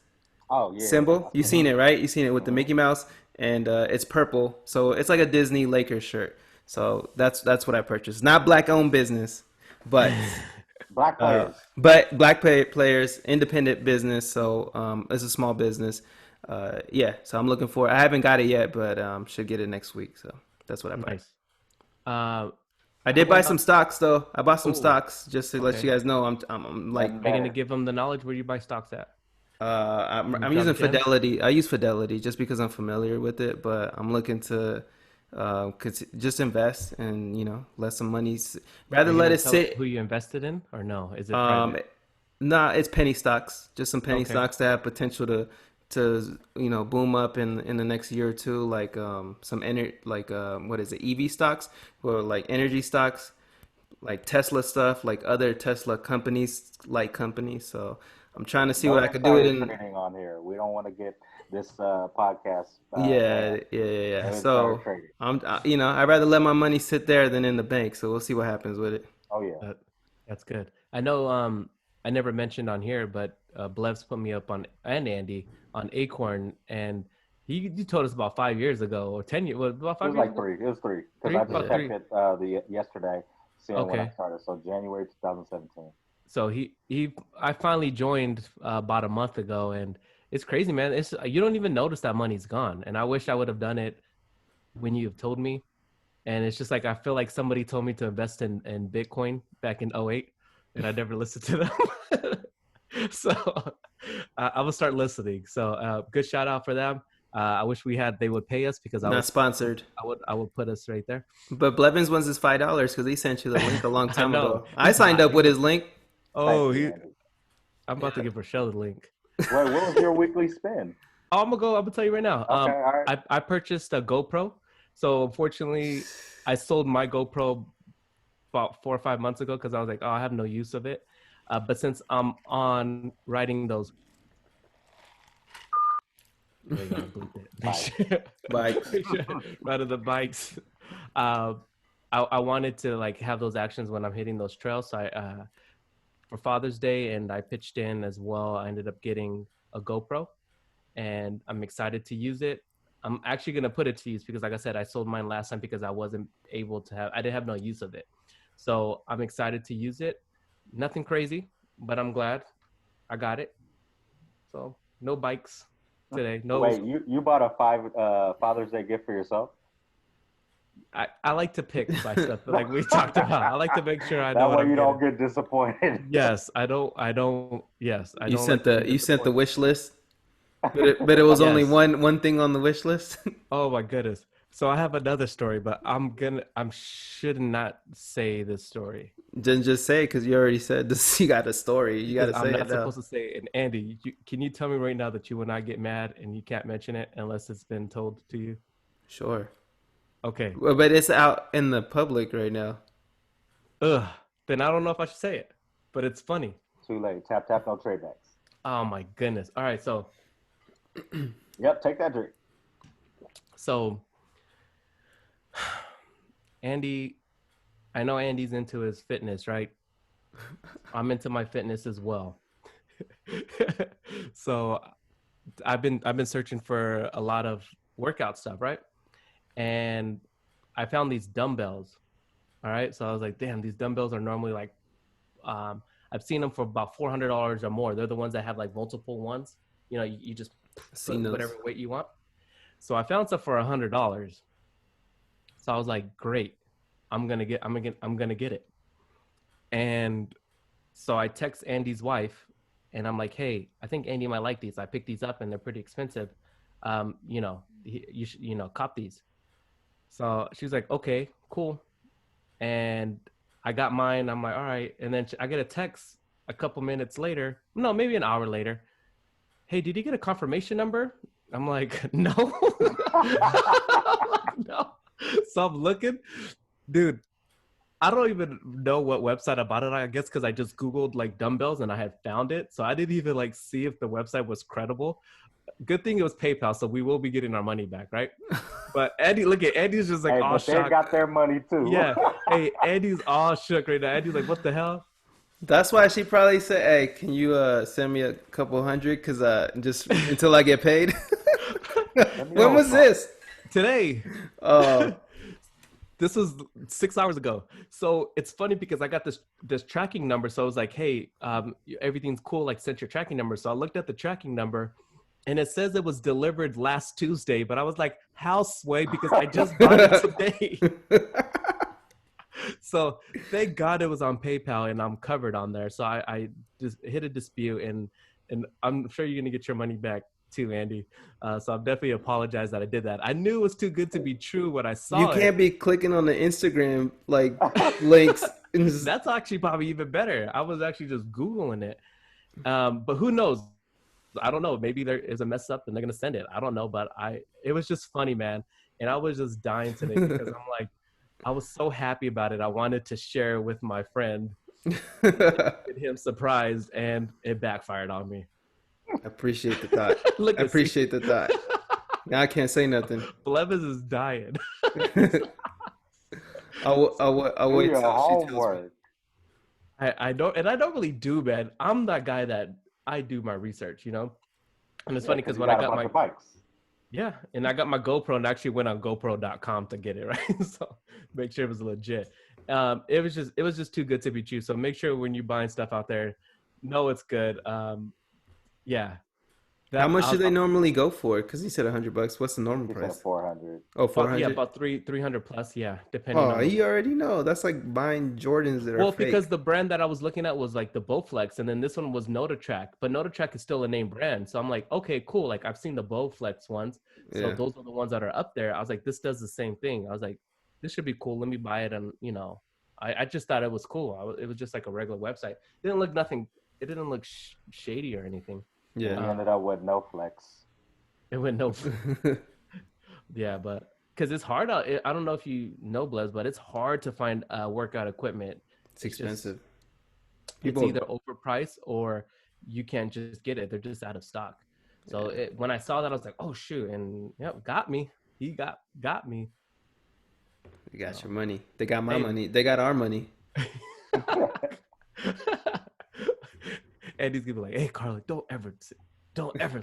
S1: symbol. You seen it, right? You seen it with the Mickey Mouse, and it's purple, so it's like a Disney Lakers shirt. So that's what I purchased. Not black-owned business, but
S3: Black players.
S1: But black players, independent business. So it's a small business. Yeah. So I'm looking for. I haven't got it yet, but should get it next week. So that's what I bought.
S2: Nice.
S1: I did buy some stocks though. I bought some stocks just to let you guys know. I'm like.
S2: Are you gonna give them the knowledge? Where do you buy stocks at?
S1: I'm using Fidelity. I use Fidelity just because I'm familiar with it, but I'm looking to just invest and let some money. Rather let it sit.
S2: Who you invested in, or no? Is it private?
S1: Nah, it's penny stocks. Just some penny stocks that have potential to boom up in the next year or two. Like what is it? EV stocks or like energy stocks, like Tesla stuff, like other Tesla companies, So I'm trying to see what I could do.
S3: On here, we don't want to get this podcast.
S1: Yeah. So I'd rather let my money sit there than in the bank. So we'll see what happens with it.
S3: Oh yeah,
S2: that's good. I know. I never mentioned on here, but Blev's put me up on, and Andy on Acorn, and You told us about 5 years ago or 10 years. What, about
S3: It
S2: 5
S3: was
S2: years
S3: like
S2: ago?
S3: 3. It was 3 because
S2: Three?
S3: I just
S2: About
S3: checked
S2: three.
S3: it yesterday, seeing when I
S2: Okay.
S3: started. So January 2017.
S2: So I finally joined about a month ago, and it's crazy, man. It's you don't even notice that money's gone, and I wish I would have done it when you have told me. And it's just like I feel like somebody told me to invest in Bitcoin back in '08, and I never listened to them. So I will start listening. So good shout out for them. I wish they would pay us because
S1: Not sponsored.
S2: I would put us right there.
S1: But Blevins one's is $5 because he sent you the link a long
S2: I
S1: time
S2: know.
S1: ago. I signed up with his link.
S2: Oh,
S3: Thank you, Andy.
S2: I'm about to give Rochelle the link.
S3: Wait, what was your weekly spend?
S2: Oh, I'm gonna tell you right now.
S3: Okay, all right.
S2: I purchased a GoPro. So unfortunately, I sold my GoPro about 4 or 5 months ago because I was like, oh, I have no use of it. But since I'm on riding those,
S1: Bikes.
S2: riding the bikes, I wanted to like have those actions when I'm hitting those trails. So I for Father's Day, and I pitched in as well. I ended up getting a GoPro, and I'm excited to use it. I'm actually going to put it to use because, like I said, I sold mine last time because I didn't have no use of it. So I'm excited to use it. Nothing crazy, but I'm glad I got it. So no bikes today. No.
S3: Wait, you bought a Father's Day gift for yourself?
S2: I like to pick my stuff, like we talked about. I like to make sure I know
S3: That
S2: what
S3: way
S2: I'm
S3: you don't
S2: getting.
S3: get disappointed.
S2: Yes, I don't. Yes, I
S1: You
S2: don't.
S1: sent
S2: Like
S1: the
S2: disappointed.
S1: wish list, but it was only
S2: Yes.
S1: one thing on the wish list.
S2: Oh my goodness. So I have another story, but I should not say this story.
S1: Then just say because you already said this. You got a story. You got to
S2: Because I'm
S1: say
S2: not
S1: it now.
S2: supposed to say it. And Andy, can you tell me right now that you will not get mad and you can't mention it unless it's been told to you?
S1: Sure.
S2: Okay.
S1: Well, but it's out in the public right now.
S2: Ugh. Then I don't know if I should say it, but it's funny.
S3: Too late. Tap, no trade backs.
S2: Oh my goodness. All right.
S3: Yep, take that drink.
S2: So Andy, I know Andy's into his fitness, right? I'm into my fitness as well. So I've been searching for a lot of workout stuff, right? And I found these dumbbells. All right. So I was like, damn, these dumbbells are normally like, I've seen them for about $400 or more. They're the ones that have like multiple ones. You know, you just put whatever weight you want. So I found some for $100. So I was like, great, I'm gonna get it. And so I text Andy's wife, and I'm like, hey, I think Andy might like these. I picked these up, and they're pretty expensive. You should, cop these. So she's like, okay, cool. And I got mine. I'm like, all right. And then I get a text a couple minutes later. No, maybe an hour later. Hey, did you get a confirmation number? I'm like, no. No. So I'm looking, dude. I don't even know what website I bought it on. I guess because I just Googled like dumbbells and I had found it. So I didn't even like see if the website was credible. Good thing it was PayPal, so we will be getting our money back, right? But Andy, look at Andy's just like all
S3: but
S2: shocked.
S3: they got their money too.
S2: Yeah. Hey, Andy's all shook right now. Andy's like, what the hell?
S1: That's why she probably said, "Hey, can you send me a couple hundred? Because just until I get paid." When was this?
S2: Today. This was 6 hours ago. So it's funny because I got this tracking number. So I was like, hey, everything's cool. Like, sent your tracking number. So I looked at the tracking number, and it says it was delivered last Tuesday. But I was like, how sway? Because I just bought it today. So thank God it was on PayPal and I'm covered on there. So I just hit a dispute, and I'm sure you're going to get your money back too, Andy. So I'm definitely apologize that I did that. I knew it was too good to be true when I saw it.
S1: You can't be clicking on the Instagram like links.
S2: That's actually probably even better. I was actually just Googling it. But who knows? I don't know. Maybe there is a mess up and they're going to send it. I don't know. But it was just funny, man. And I was just dying today because I'm like, I was so happy about it. I wanted to share with my friend, get him surprised, and it backfired on me.
S1: I appreciate the thought. I appreciate the thought. Now I can't say nothing.
S2: Blevins is dying.
S1: I'll wait till she tells me.
S2: I don't really do, man. I'm that guy that I do my research, And it's funny because when I got my
S3: bikes.
S2: Yeah, and I got my GoPro and actually went on GoPro.com to get it right, so make sure it was legit. It was just too good to be true. So make sure when you're buying stuff out there, know it's good. Yeah,
S1: How
S2: that
S1: much do
S2: I'll,
S1: they
S2: I'll
S1: normally go for? Because he said $100. What's the normal
S3: He said
S1: price?
S3: 400.
S1: Oh, four
S2: about yeah
S1: hundred.
S2: about 300 plus. Yeah, depending
S1: Oh,
S2: on the
S1: you
S2: one.
S1: already know. That's like buying Jordans that are
S2: Well, because
S1: fake.
S2: the brand that I was looking at was like the Bowflex, and then this one was NotaTrack, but NotaTrack is still a name brand. So I'm like, okay, cool. Like I've seen the Bowflex ones, so
S1: Yeah.
S2: those are the ones that are up there. I was like, this does the same thing. I was like, this should be cool. Let me buy it, and I just thought it was cool. It was just like a regular website. It didn't look nothing. It didn't look shady or anything.
S3: And
S1: Yeah.
S3: he
S2: Uh,
S3: ended up with no flex.
S2: it went no, yeah, but because it's hard out. I don't know if you know, Blez, but it's hard to find workout equipment.
S1: It's
S2: It's just
S1: expensive.
S2: it's
S1: People,
S2: either overpriced or you can't just get it. They're just out of stock. So when I saw that, I was like, oh shoot, and yep, got me. He got me.
S1: they got
S2: So
S1: your money. They got my
S2: hey,
S1: money. They got our money.
S2: Andy's gonna be like, hey Carla, don't ever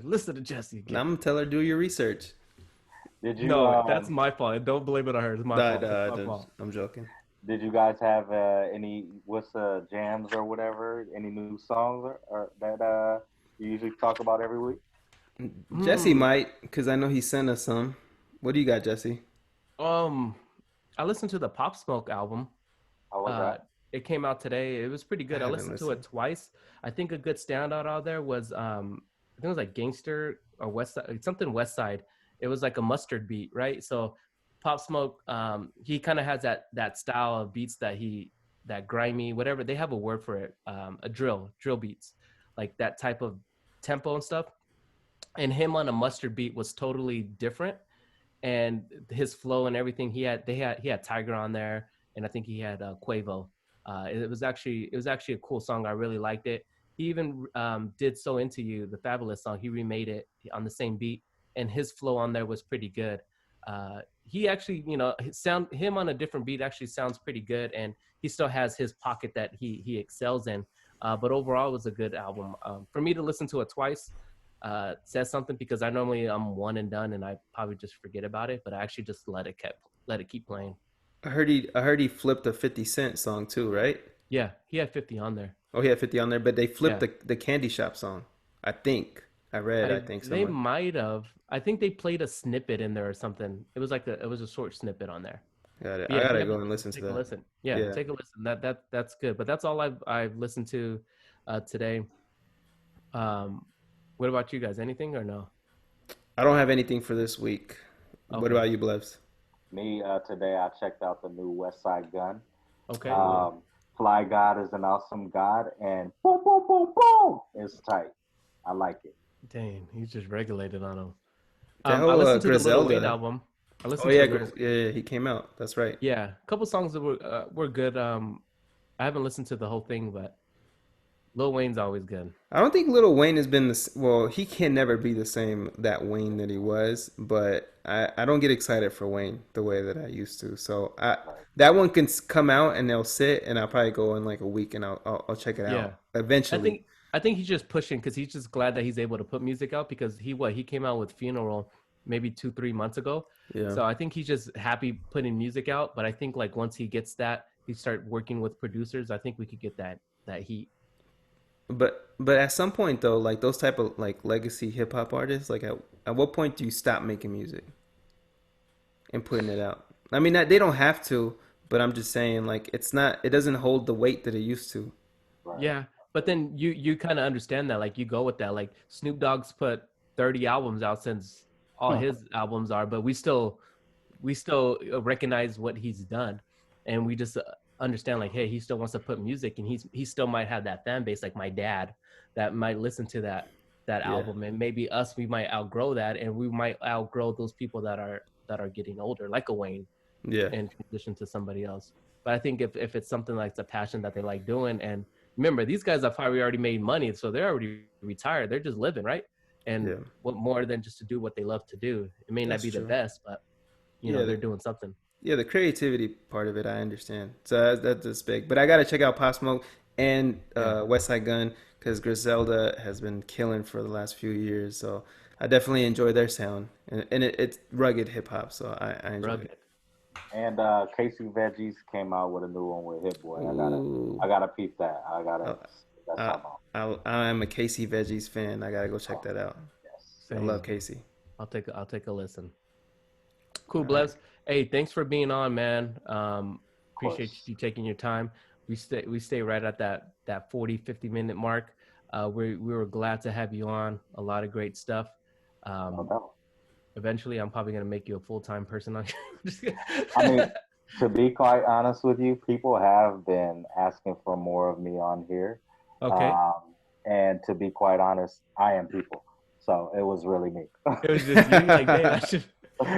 S2: listen to Jesse
S1: And
S2: again.
S1: I'm gonna tell her do your research.
S3: Did you
S2: No, that's my fault. Don't blame it on her. It's my
S1: Nah,
S2: fault. It's
S1: nah,
S2: my fault.
S1: I'm joking.
S3: did you guys have any what's jams or whatever? Any new songs or that you usually talk about every week?
S1: Jesse
S2: Hmm.
S1: might, because I know he sent us some. What do you got, Jesse?
S2: Um, I listened to the Pop Smoke album.
S3: How was
S2: Uh,
S3: that?
S2: it came out today. It was pretty
S1: I
S2: good. I
S1: haven't
S2: listened to it
S1: listened.
S2: twice. I think a good standout out there was I think it was like Gangster or West Side, something West Side. It was like a mustard beat, right? So Pop Smoke, he kind of has that style of beats that grimy, whatever. They have a word for it, a drill beats, like that type of tempo and stuff. And him on a mustard beat was totally different, and his flow and everything. He had Tiger on there, and I think he had Quavo. It was actually a cool song. I really liked it. He even did "So Into You," the Fabulous song. He remade it on the same beat, and his flow on there was pretty good. He actually, sound him on a different beat actually sounds pretty good, and he still has his pocket that he excels in. But overall, it was a good album. For me to listen to it twice says something, because I normally I'm one and done and I probably just forget about it, but I actually just let it keep playing.
S1: I heard he flipped a 50 Cent song too, right?
S2: Yeah, he had 50 on there.
S1: Oh, he had 50 on there, but they flipped
S2: Yeah,
S1: the Candy Shop song. I think. I think
S2: they
S1: somewhere.
S2: might have. I think they played a snippet in there or something. It was a short snippet on there.
S1: Got it.
S2: But
S1: I
S2: yeah, if you
S1: gotta
S2: haven't
S1: go and
S2: listened,
S1: listen to
S2: take a
S1: that.
S2: listen. Yeah,
S1: Yeah.
S2: take a listen. That's good. But that's all I've listened to today. Um, what about you guys? Anything or no?
S1: I don't have anything for this week. What
S2: Okay,
S1: about you, Blevs?
S3: Me today, I checked out the new West Side Gun.
S2: okay.
S1: Ooh.
S3: Fly God is an awesome God, and boom, boom, boom, boom, it's tight. I like it.
S2: Dang, he's just regulated on him.
S1: That
S2: I
S1: whole
S2: listened to the Lil Wayne
S1: Griselda.
S2: album. I
S1: Oh
S2: listened to
S1: yeah,
S2: the Lil
S1: Yeah, yeah, he came out. That's right.
S2: Yeah, a couple songs that were good. I haven't listened to the whole thing, but Lil Wayne's always good.
S1: I don't think Little Wayne has been well. He can never be the same that Wayne that he was, but I don't get excited for Wayne the way that I used to. So
S3: Right.
S1: that one can come out and they'll sit, and I'll probably go in like a week and I'll check it
S2: Yeah,
S1: out
S2: I
S1: eventually.
S2: think I think he's just pushing because he's just glad that he's able to put music out, because he came out with Funeral maybe 2-3 months ago.
S1: Yeah,
S2: So I think he's just happy putting music out. But I think like once he gets that, he start working with producers. I think we could get that heat.
S1: but at some point though, like those type of like legacy hip hop artists, like at what point do you stop making music and putting it out? I mean, they don't have to, but I'm just saying like it doesn't hold the weight that it used to.
S3: Right.
S2: Yeah, but then you kind of understand that, like you go with that. Like Snoop Dogg's put 30 albums out since all his albums are, but we still recognize what he's done, and we just understand like, hey, he still wants to put music, and he still might have that fan base, like my dad, that might listen to that
S1: Yeah,
S2: album, and maybe us, we might outgrow that, and we might outgrow those people that are getting older, like a Wayne,
S1: yeah,
S2: and transition to somebody else. But I think if it's something like the passion that they like doing, and remember, these guys have probably already made money, so they're already retired. They're just living, right? And
S1: yeah.
S2: what more than just to do what they love to do? It may not
S1: That's
S2: be the
S1: true.
S2: best, but
S1: Yeah,
S2: they're doing something.
S1: yeah, the creativity part of it, I understand. So that's big. But I gotta check out Pop Smoke and
S2: Yeah.
S1: West Side Gun because Griselda has been killing for the last few years. So I definitely enjoy their sound, and it's rugged hip hop, so I enjoy
S2: Rugged.
S1: it.
S3: And Casey Veggies came out with a new one with Hit Boy.
S1: Ooh,
S3: I gotta peep that. I
S1: I,
S3: gotta that's
S1: I,
S3: something.
S1: I'm a Casey Veggies fan. I gotta go check that out.
S3: Yes.
S1: I
S2: Same.
S1: love Casey.
S2: I'll take a listen. Cool,
S1: All right.
S2: Bless. Hey, thanks for being on, man.
S3: Of
S2: Appreciate
S3: course.
S2: you taking your time. We stay right at that 40-50 minute mark. We were glad to have you on. A lot of great stuff.
S3: No
S2: Um,
S3: doubt.
S2: eventually, I'm probably gonna make you a full-time person on. Just kidding.
S3: I mean, to be quite honest with you, people have been asking for more of me on here.
S2: Okay.
S3: Um, and to be quite honest, I am people. So it was really me.
S2: It was just you. Like, dang, I should.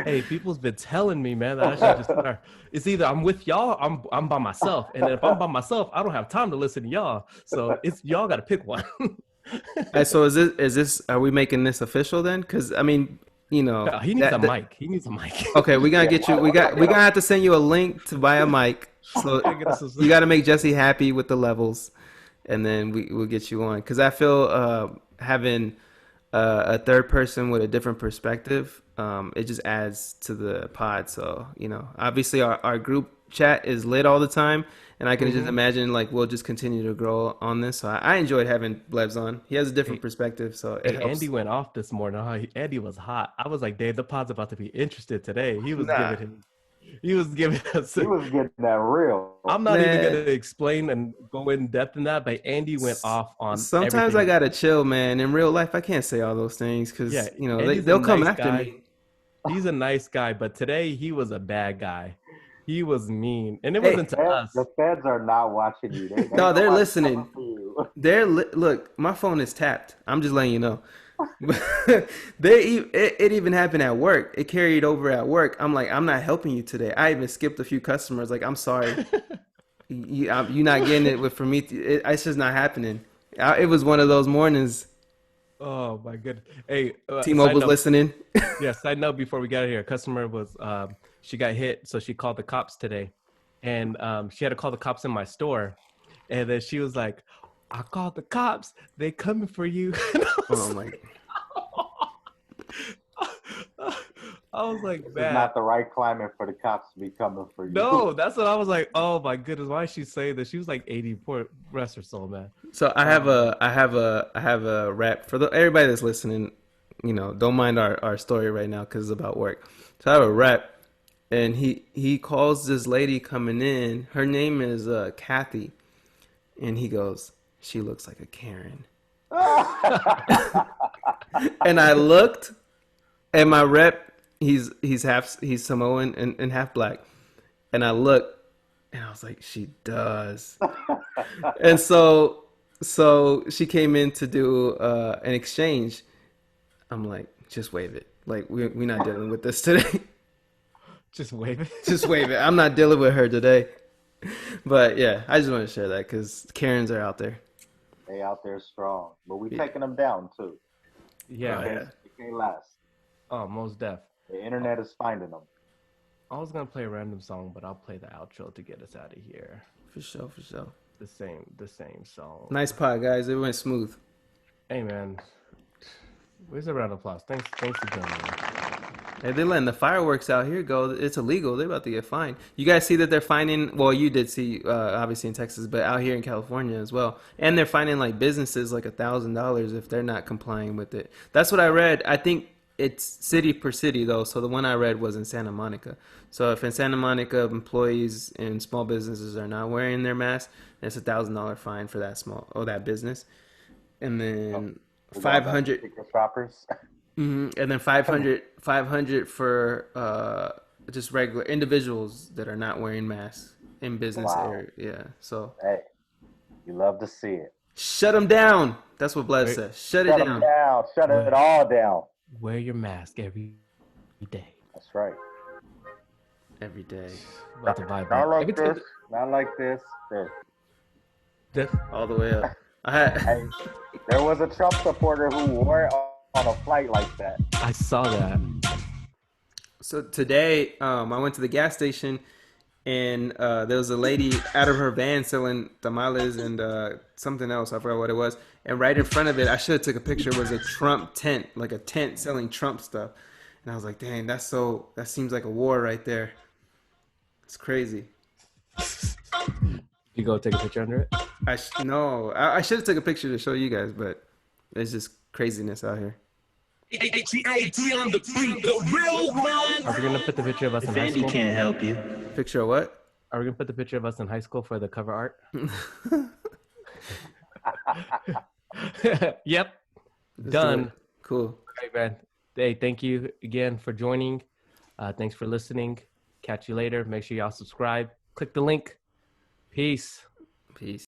S2: Hey, people's been telling me, man, that I should just start. It's either I'm with y'all, I'm by myself, and if I'm by myself, I don't have time to listen to y'all. So it's y'all got to pick one.
S1: Hey, so is this are we making this official then? Because I mean, you know
S2: He needs a
S1: that
S2: mic. He needs a mic.
S1: okay, we gotta
S3: Yeah,
S1: get you. We gonna have to send you a link to buy a mic. So
S2: Gotta get us a-
S1: you got to make Jesse happy with the levels, and then we'll get you on. Because I feel having a third person with a different perspective, it just adds to the pod. So obviously our group chat is lit all the time, and I can just imagine like we'll just continue to grow on this. So I enjoyed having Blevs on. He has a different
S2: Hey,
S1: perspective, so it
S2: hey,
S1: helps.
S2: Andy went off this morning. Huh? Andy was hot. I was like, Dave, the pod's about to be interested today.
S1: Nah,
S2: He was giving us.
S3: he was getting that real.
S2: I'm not even gonna
S1: man.
S2: explain and go in depth in that, but Andy went off on
S1: Sometimes I
S2: everything.
S1: gotta chill, man. In real life, I can't say all those things
S2: Yeah,
S1: because
S2: Andy's a
S1: they'll come
S2: nice
S1: after
S2: guy.
S1: me.
S2: He's a nice guy, but today he was a bad guy. He was mean, and it
S1: Hey,
S2: wasn't to us.
S3: The feds are not watching you. They
S1: no, they're
S3: nobody's coming
S1: listening.
S3: for you.
S1: Look, my phone is tapped. I'm just letting you know. It even happened at work. It carried over at work. I'm like, I'm not helping you today. I even skipped a few customers. Like, I'm sorry, you're not getting it with for me. It's just not happening. It was one of those mornings.
S2: Oh my goodness! Hey, side
S1: T-Mobile's
S2: note.
S1: listening.
S2: Yeah, side note. Before we got here, a customer was she got hit, so she called the cops today, and she had to call the cops in my store, and then she was like, "I called the cops. They coming for you." And
S1: Oh my.
S2: I was like,
S3: This is
S2: man.
S3: not the right climate for the cops to be coming for you.
S2: No, that's what I was like. Oh my goodness, why is she saying that? She was like 80. Poor rest her soul, man.
S1: So I have a rap for everybody that's listening. Don't mind our story right now because it's about work. So I have a rap, and he calls this lady coming in. Her name is Kathy, and he goes, "She looks like a Karen." And I looked, and my rep, he's Samoan and half black, and I looked, and I was like, "She does." And so she came in to do an exchange. I'm like, just wave it. Like we're not dealing with this today.
S2: Just wave it.
S1: Just wave it. I'm not dealing with her today. But yeah, I just want to share that because Karens are out there.
S3: They out there strong, but we taking them down too.
S2: Yeah.
S1: Oh, yeah.
S3: It can't last.
S2: Oh, most def.
S3: The internet is finding them.
S2: I was gonna play a random song, but I'll play the outro to get us out of here.
S1: For sure.
S2: The same song.
S1: Nice pod, guys. It went smooth.
S2: Hey man, where's a round of applause? Thanks for joining me.
S1: Hey, they're letting the fireworks out here go. It's illegal. They're about to get fined. You guys see that they're finding? Well, you did see, obviously in Texas, but out here in California as well. And they're finding like businesses like $1,000 if they're not complying with it. That's what I read. I think it's city per city though. So the one I read was in Santa Monica. So if in Santa Monica employees and small businesses are not wearing their mask, it's $1,000 fine for that business. And then 500
S3: Sticker shoppers.
S1: and then 500 for just regular individuals that are not wearing masks in business
S3: Wow.
S1: area. Yeah. So
S3: Hey, you love to see it.
S1: shut them down. That's what Bless says. Shut it
S3: Shut them
S1: down.
S3: down. Shut it all down.
S2: Wear your mask every day.
S3: That's right.
S1: Every day.
S2: About to vibe.
S3: Not like
S2: Every time-
S3: this. Not like this. This.
S1: All the way up.
S3: Hey, there was a Trump supporter who wore it on a flight like that.
S2: I saw that.
S1: So today, I went to the gas station and there was a lady out of her van selling tamales and something else. I forgot what it was. And right in front of it, I should have took a picture. Was a Trump tent, like a tent selling Trump stuff. And I was like, dang, that seems like a war right there. It's crazy.
S2: You go take a picture under it.
S1: No, I should have took a picture to show you guys, but there's just craziness out here.
S2: Are we gonna put the picture of us in high
S4: Vandy
S2: school?
S4: can't help you.
S1: Picture of what?
S2: Are we gonna put the picture of us in high school for the cover art? Yep.
S1: Let's
S2: Done.
S1: do it. Cool.
S2: All right, man. Hey, thank you again for joining. Thanks for listening. Catch you later. Make sure y'all subscribe. Click the link. Peace.
S1: Peace.